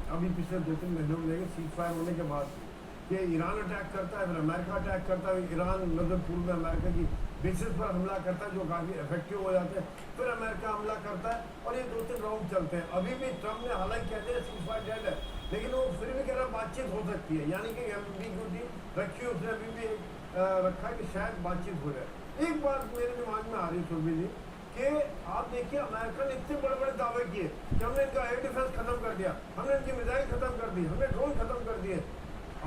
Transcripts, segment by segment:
अभी पिछले 2-3 महीनों में सीज फायर होने के बाद कि ईरान अटैक करता है, फिर अमेरिका अटैक करता है, ईरान नजर पूर्व में अमेरिका की बेसिस पर हमला करता है जो काफ़ी इफेक्टिव हो जाते हैं, फिर अमेरिका हमला करता है और ये 2-3 राउंड चलते हैं। अभी भी ट्रम्प ने हालांकि कहते हैं सीज फायर डेड है, लेकिन वो फिर भी कह रहा बातचीत हो सकती है, यानी कि एम्बिग्यूटी रखी है उसने अभी भी रखा है कि शायद बातचीत हो जाए। एक बात मेरे दिमाग में आ रही है सुरभि जी कि आप देखिए अमेरिका ने इतने बड़े बड़े दावे किए कि हमने इनका एयर डिफेंस खत्म कर दिया, हमने इनकी मिसाइल खत्म कर दी, हमने ड्रोन खत्म कर दिए,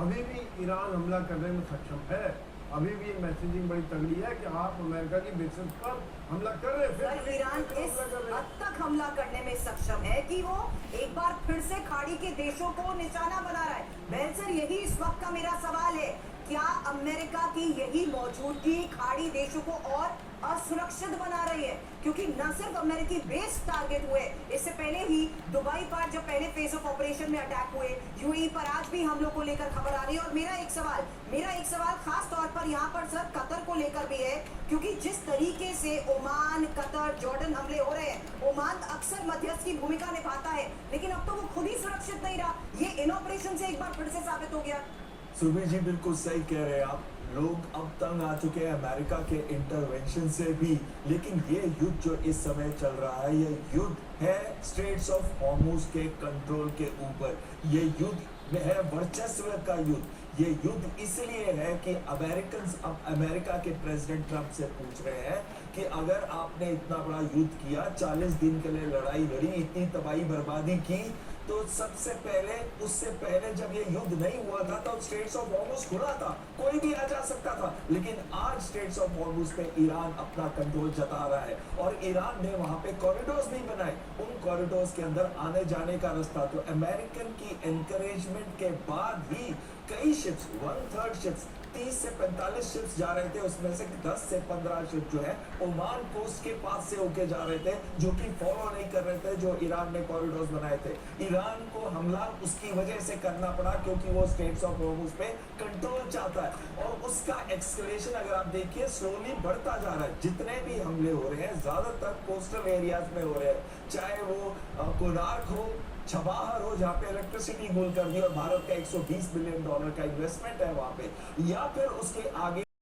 अभी भी ईरान हमला करने में सक्षम है। अभी भी मैसेजिंग बड़ी तगड़ी है कि आप अमेरिका की बेसिस पर हमला कर रहे हैं। सर, ईरान इस हद तक हमला करने में सक्षम है कि वो एक बार फिर से खाड़ी के देशों को निशाना बना रहा है। बहन सर, यही इस वक्त का मेरा सवाल है, क्या अमेरिका की यही मौजूदगी खाड़ी देशों को और असुरक्षित बना रही है? क्योंकि न सिर्फ अमेरिकी बेस टारगेट हुए, इससे पहले ही दुबई पर जब पहले फेज ऑफ ऑपरेशन में अटैक हुए, यूएई पर आज भी हमलों को लेकर खबर आ रही है। और मेरा एक सवाल खास तौर पर यहाँ पर सर कतर को लेकर भी है, क्योंकि जिस तरीके से ओमान, कतर, जॉर्डन हमले हो रहे हैं, ओमान अक्सर मध्यस्थ की भूमिका निभाता है, लेकिन अब तो वो खुद ही सुरक्षित नहीं रहा। ये इन ऑपरेशन से एक बार फिर से साबित हो गया। सुबीर जी बिल्कुल सही कह रहे हैं आप। लोग अब तंग आ चुके हैं अमेरिका के इंटरवेंशन से भी, लेकिन ये युद्ध जो इस समय चल रहा है, ये युद्ध है स्ट्रेट्स ऑफ हॉर्मुज के कंट्रोल के ऊपर। ये युद्ध है वर्चस्व का युद्ध। ये युद्ध इसलिए है कि अमेरिकन अब अमेरिका के प्रेसिडेंट ट्रंप से पूछ रहे हैं कि अगर आपने इतना बड़ा युद्ध किया, 40 दिन के लिए लड़ाई लड़ी, इतनी तबाही बर्बादी की, तो सबसे पहले, उससे पहले जब ये युद्ध नहीं हुआ था तो स्ट्रेट्स ऑफ हॉर्मुज खुला था, कोई भी आ जा सकता था। लेकिन आज स्ट्रेट्स ऑफ हॉर्मुज पे ईरान अपना कंट्रोल जता रहा है और ईरान ने वहां पे कॉरिडोर्स नहीं बनाए। उन कॉरिडोर्स के अंदर आने जाने का रास्ता तो अमेरिकन की एनकरेजमेंट के बाद ही कई शिप्स, 1/3 शिप्स, 30 से 45 शिप्स जा रहे थे, उसमें से 10 से 15 शिप जो है ओमान कोस्ट के पास से होके जा रहे थे, जो कि फॉलो नहीं कर रहे थे जो ईरान ने कॉरिडोर्स बनाए थे। ईरान को हमला उसकी वजह से करना पड़ा क्योंकि वो स्ट्रेट्स ऑफ हॉर्मुज पे कंट्रोल चाहता है और उसका एक्सकलेशन अगर आप देखिए स्लोली बढ़ता जा रहा है। जितने भी हमले हो रहे हैं ज्यादातर कोस्टल एरियाज में हो रहे हैं, चाहे वो कोणार्क हो, छबाहर हो जहाँ पे इलेक्ट्रिसिटी गोल कर दी और भारत का $120 बिलियन का इन्वेस्टमेंट है वहां पे, या फिर उसके आगे